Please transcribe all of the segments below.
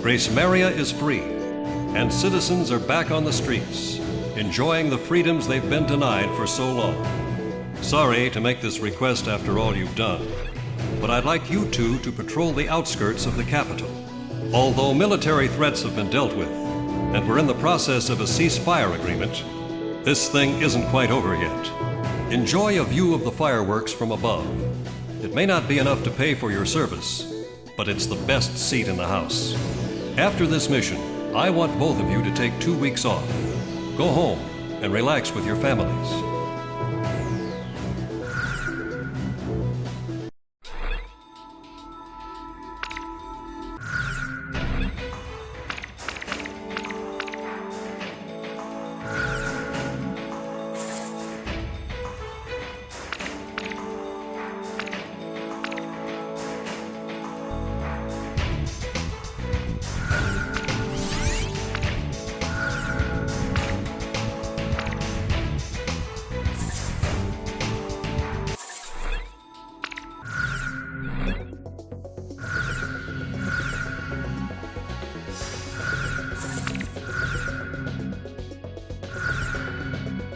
Grace Maria is free, and citizens are back on the streets, enjoying the freedoms they've been denied for so long. Sorry to make this request after all you've done, but I'd like you two to patrol the outskirts of the capital. Although military threats have been dealt with, and we're in the process of a ceasefire agreement, this thing isn't quite over yet. Enjoy a view of the fireworks from above. It may not be enough to pay for your service, but it's the best seat in the house. After this mission, I want both of you to take 2 weeks off. Go home and relax with your families.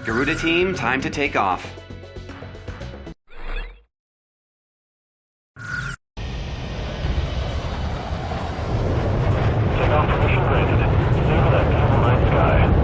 Garuda team, time to take off. Takeoff permission granted. Stay that beautiful night sky.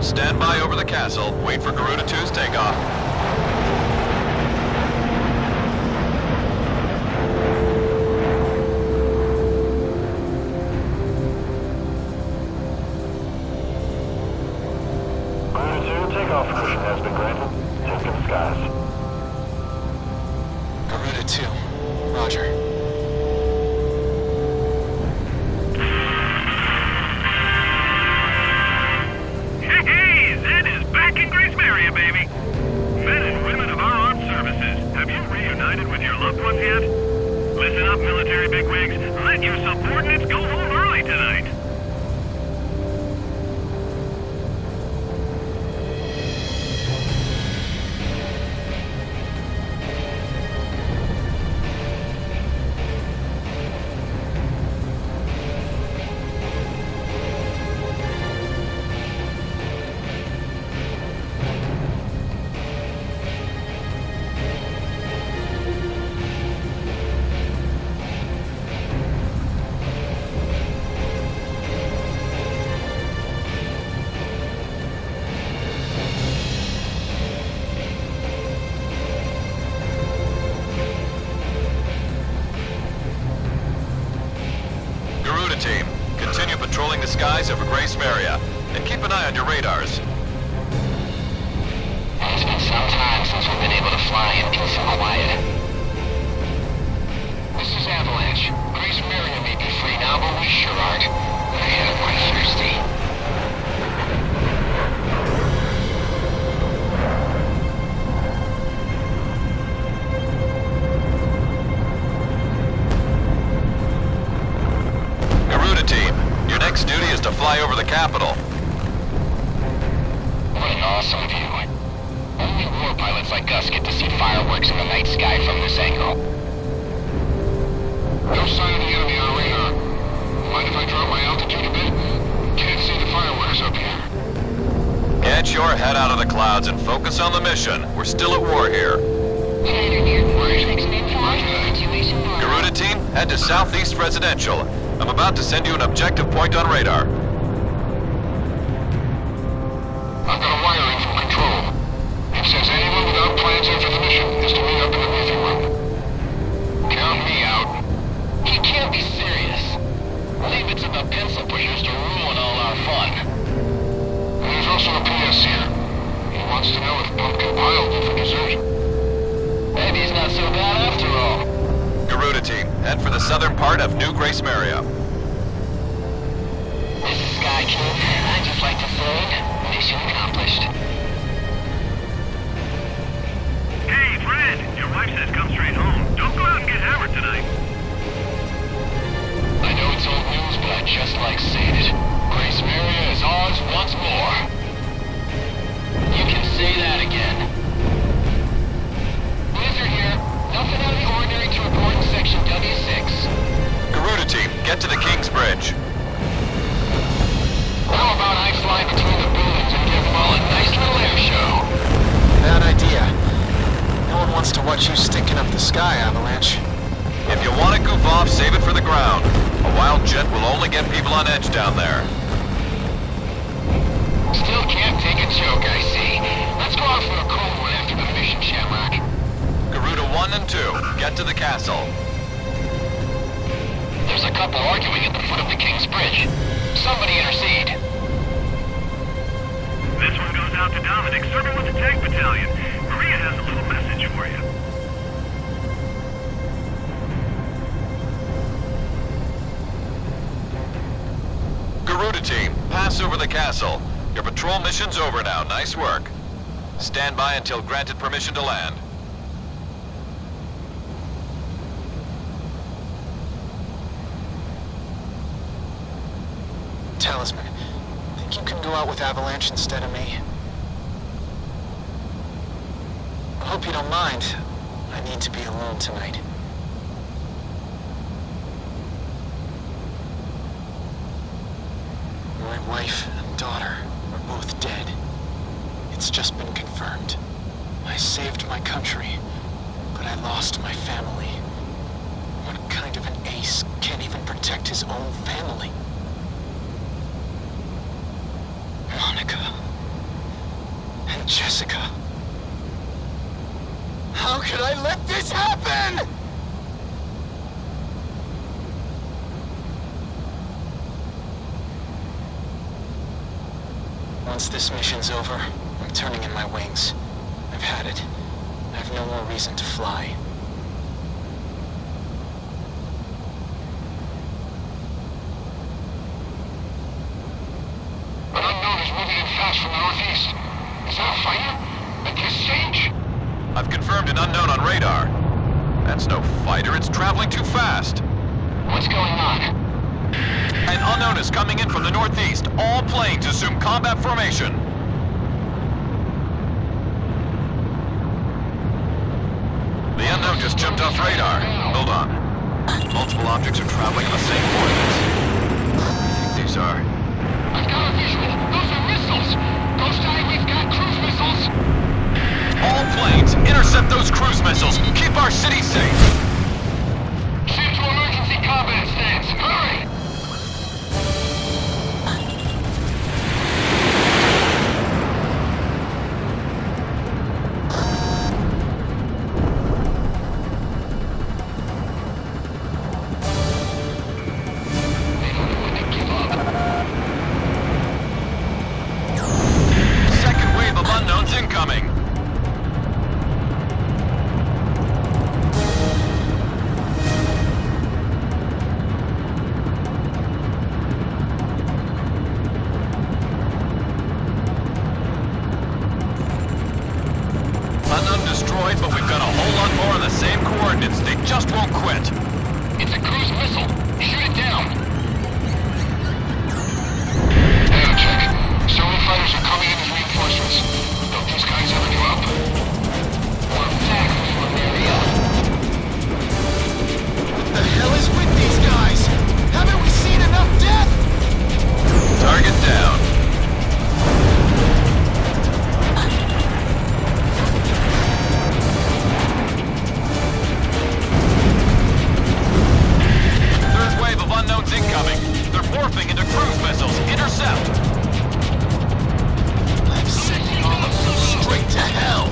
Stand by over the castle. Wait for Garuda 2's takeoff. Garuda 2, takeoff permission has been granted. Take to the skies. Garuda 2. Roger. Baby. Men and women of our armed services, have you reunited with your loved ones yet? Listen up, military bigwigs. Let your subordinates go home early tonight. Team, continue patrolling the skies over Grace Maria, and keep an eye on your radars. It's been some time since we've been able to fly in peace and quiet. This is Avalanche. Grace Maria may be free now, but we sure aren't. I am quite thirsty. Next duty is to fly over the capital. What an awesome view. Only war pilots like us get to see fireworks in the night sky from this angle. No sign of the enemy on radar. Mind if I drop my altitude a bit? Can't see the fireworks up here. Get your head out of the clouds and focus on the mission. We're still at war here. Garuda team, head to Southeast Residential. I'm about to send you an objective point on radar. I've got a wiring from control. It says anyone without plans after the mission is to meet up in the briefing room. Count me out. He can't be serious. Leave it to the pencil pushers to ruin all our fun. And there's also a PS here. He wants to know if Pumpkin piled you for desertion. Maybe he's not so bad after all. Garuda team, head for the southern part of New Grace Maria. This is Sky King. I'd just like to say, mission accomplished. Hey, Fred, your wife says come straight home. Don't go out and get Howard. want you stinking up the sky, Avalanche. If you want to goof off, save it for the ground. A wild jet will only get people on edge down there. Still can't take a joke, I see. Let's go out for a cold one after the mission, Shamrock. Garuda 1 and 2, get to the castle. There's a couple arguing at the foot of the King's Bridge. Somebody intercede. This one goes out to Dominic, serving with the tank battalion. Maria has a little message for you. Garuda team, pass over the castle. Your patrol mission's over now. Nice work. Stand by until granted permission to land. Talisman, think you can go out with Avalanche instead of me? I hope you don't mind. I need to be alone tonight. My wife and daughter are both dead. It's just been confirmed. I saved my country, but I lost my family. What kind of an ace can't even protect his own family? Monica and Jessica. How could I let this happen? Once this mission's over, I'm turning in my wings. I've had it. I have no more reason to fly. An unknown is moving in fast from the northeast. Is that a fighter? A exchange? I've confirmed an unknown on radar. That's no fighter, it's traveling too fast. What's going on? An unknown is coming in from the northeast. All planes assume combat formation. The unknown just jumped off radar. Hold on. Multiple objects are traveling in the same coordinates. What do you think these are? I've got a visual. Those are missiles. Ghost Eye, we've got cruise missiles. All planes, intercept those cruise missiles. Keep our city safe. Shift to emergency combat stance. Hurry! They don't know when to give up. Second wave of unknowns incoming. Unknown destroyed, but we've got a whole lot more on the same coordinates. They just won't quit. It's a cruise missile. Shoot it down. Data check. Several fighters are coming in as reinforcements. Don't these guys ever give up? We're back for Maria. What the hell is with these guys? Haven't we seen enough death? Target down. Third wave of unknowns incoming. They're morphing into cruise missiles. Intercept. I'm sending all of them straight to hell.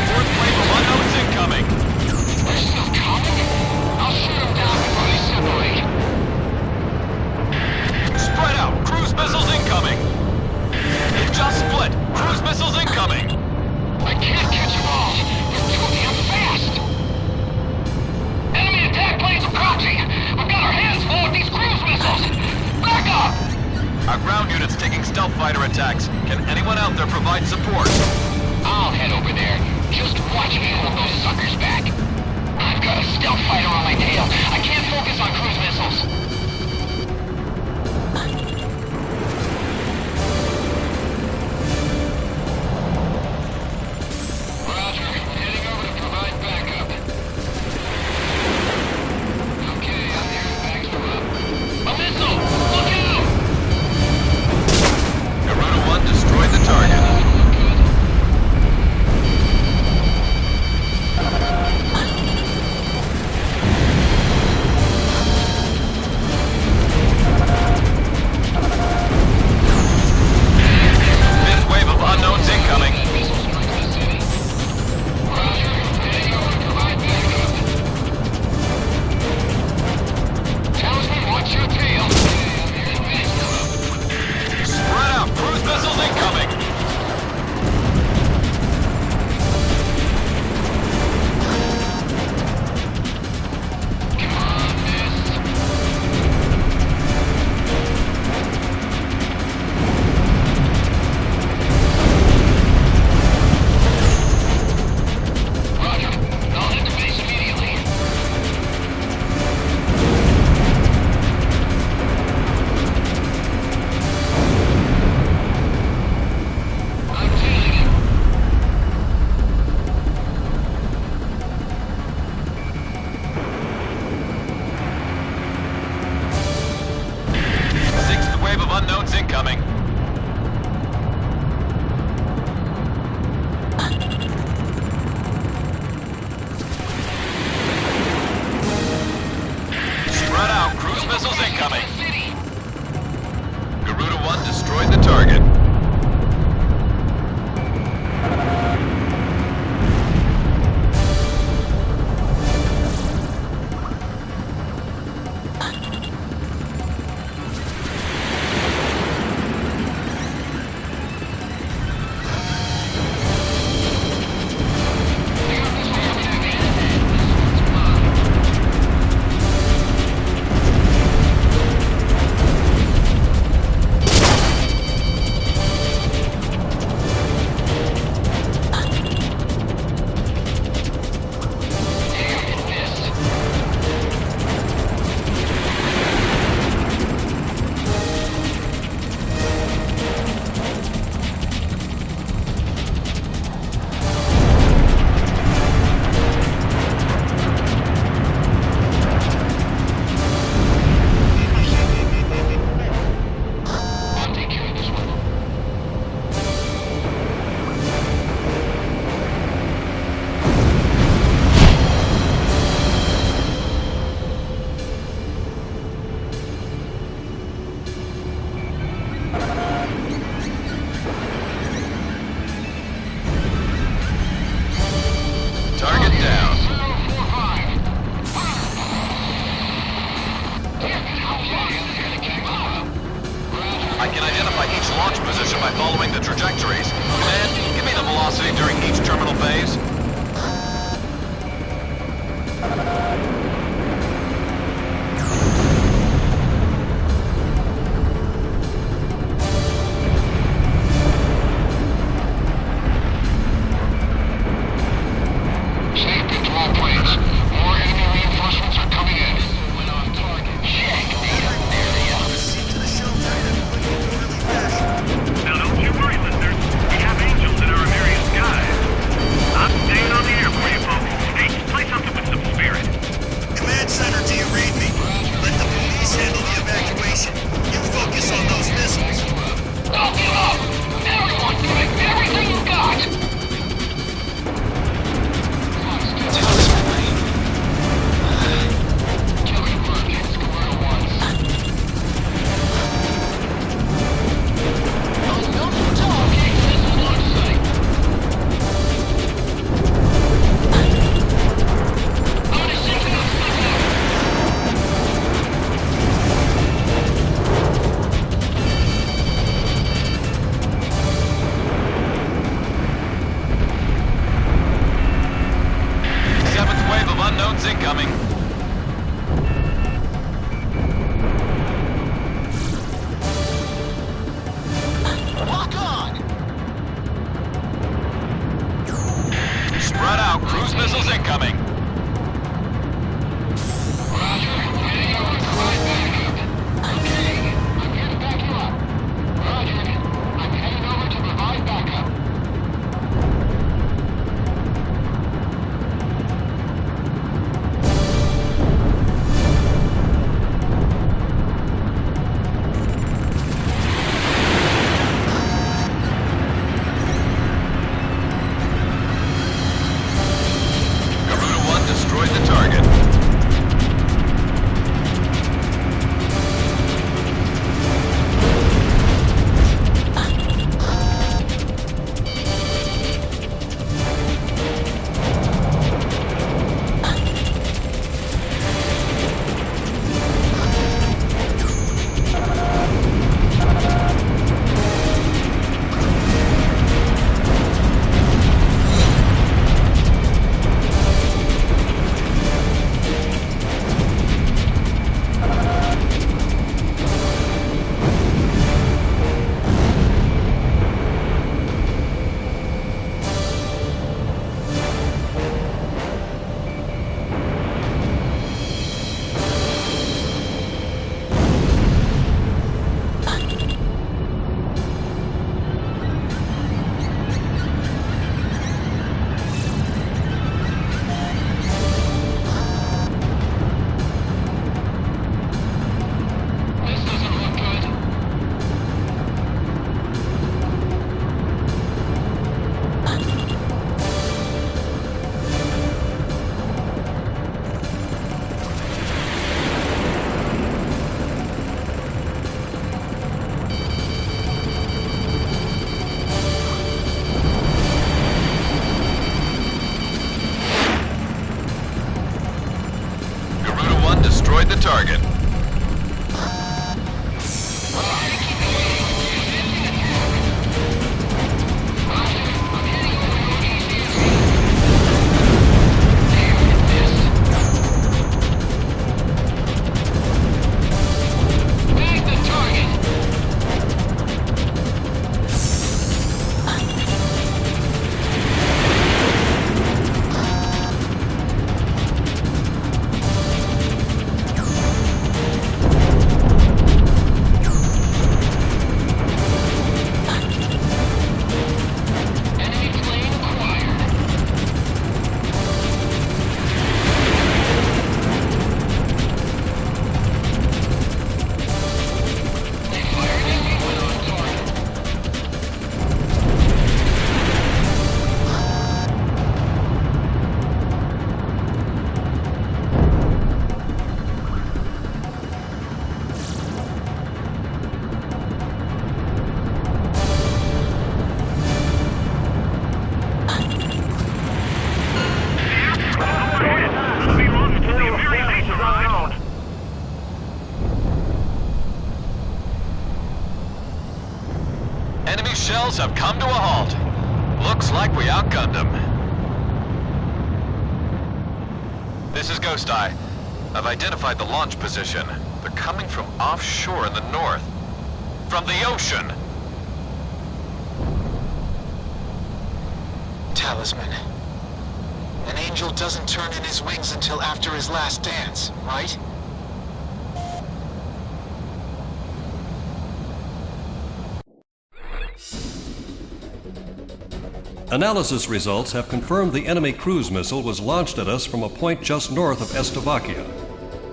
Fourth wave of unknowns incoming. They're still coming? I'll shoot them down before they separate. Spread out. Cruise missiles incoming. It just split. Cruise missiles incoming. I can't catch them all. They're too damn fast. Enemy attack planes approaching. We've got our hands full with these cruise missiles. Back up! Our ground unit's taking stealth fighter attacks. Can anyone out there provide support? I'll head over there. Just watch me hold those suckers back. I've got a stealth fighter on my tail. I can't focus on cruise missiles. Roger. Heading over to provide backup. Okay, I'm here to back you up. A missile! Look out! Garuda 1 destroyed the target. incoming. Lock on! Spread out. Cruise missiles incoming. Roger. Heading over to provide backup. Okay. I'm here to back you up. Roger. I'm heading over to provide backup. Garuda 1 destroyed the target. This doesn't look good. Garuda 1 destroyed the target. Bag the target. Enemy plane acquired. They fired at me when on target. I'll be lost until the Imperial base arrives. Enemy shells have come to a halt. Looks like we outgunned them. This is Ghost Eye. I've identified the launch position. They're coming from offshore in the north. From the ocean. Talisman. An angel doesn't turn in his wings until after his last dance, right? Analysis results have confirmed the enemy cruise missile was launched at us from a point just north of Estovakia.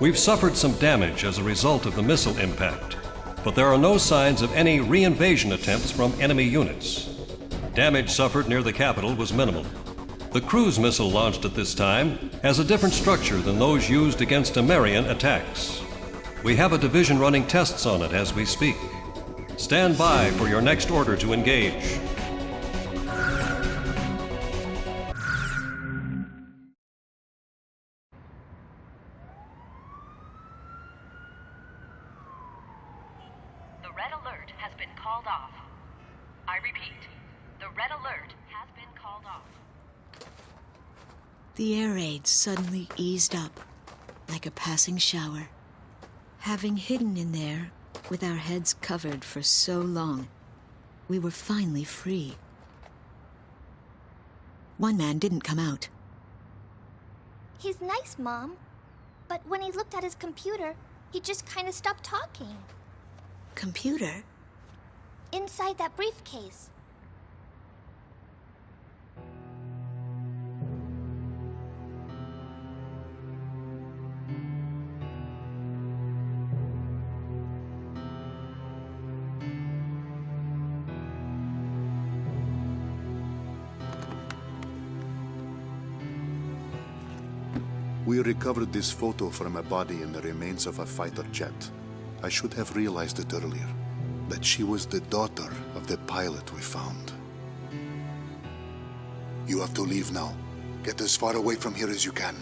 We've suffered some damage as a result of the missile impact, but there are no signs of any re-invasion attempts from enemy units. Damage suffered near the capital was minimal. The cruise missile launched at this time has a different structure than those used against Amerian attacks. We have a division running tests on it as we speak. Stand by for your next order to engage. The red alert has been called off. I repeat, the red alert has been called off. The air raid suddenly eased up, like a passing shower. Having hidden in there, with our heads covered for so long, we were finally free. One man didn't come out. He's nice, Mom. But when he looked at his computer, he just kind of stopped talking. Computer? Inside that briefcase. We recovered this photo from a body in the remains of a fighter jet. I should have realized it earlier, that she was the daughter of the pilot we found. You have to leave now. Get as far away from here as you can.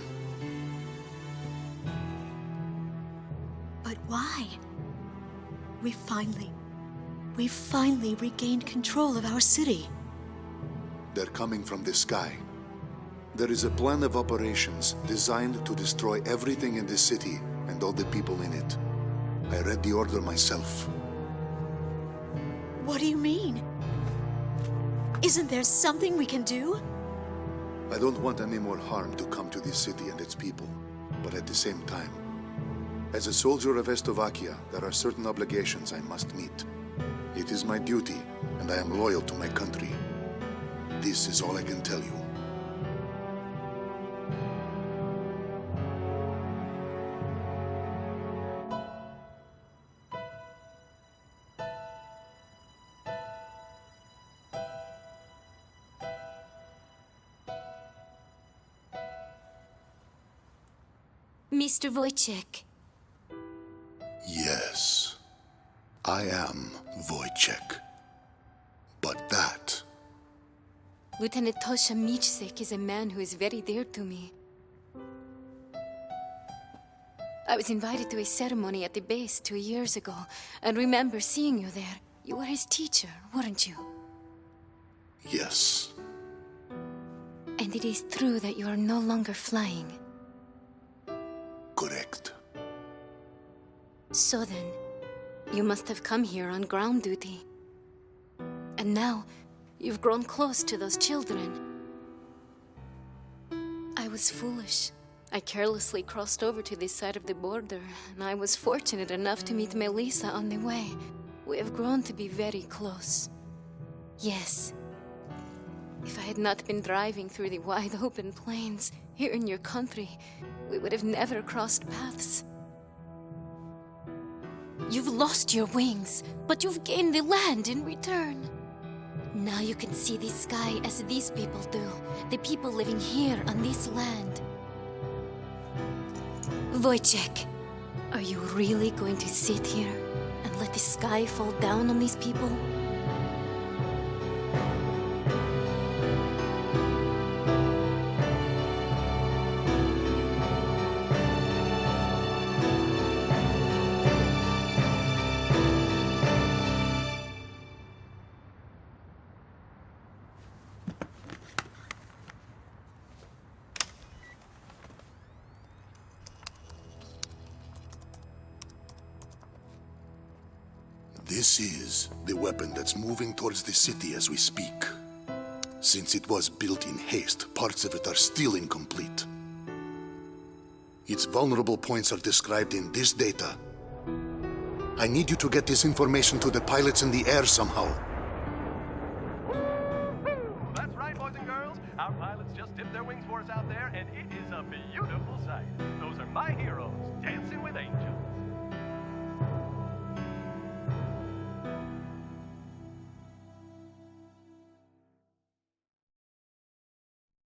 But why? We finally regained control of our city. They're coming from the sky. There is a plan of operations designed to destroy everything in the city and all the people in it. I read the order myself. What do you mean? Isn't there something we can do? I don't want any more harm to come to this city and its people, but at the same time, as a soldier of Estovakia, there are certain obligations I must meet. It is my duty, and I am loyal to my country. This is all I can tell you. Mr. Wojciech. Yes, I am Wojciech. But that... Lieutenant Tosha Michsek is a man who is very dear to me. I was invited to a ceremony at the base 2 years ago, and remember seeing you there. You were his teacher, weren't you? Yes. And it is true that you are no longer flying. Correct. So then, you must have come here on ground duty. And now, you've grown close to those children. I was foolish. I carelessly crossed over to this side of the border, and I was fortunate enough to meet Melissa on the way. We have grown to be very close. Yes. If I had not been driving through the wide open plains, here in your country, we would have never crossed paths. You've lost your wings, but you've gained the land in return. Now you can see the sky as these people do, the people living here on this land. Wojciech, are you really going to sit here and let the sky fall down on these people? This is the weapon that's moving towards the city as we speak. Since it was built in haste, parts of it are still incomplete. Its vulnerable points are described in this data. I need you to get this information to the pilots in the air somehow. That's right, boys and girls. Our pilots just dipped their wings for us out there, and it is a beautiful sight. Those are my heroes, dancing with angels.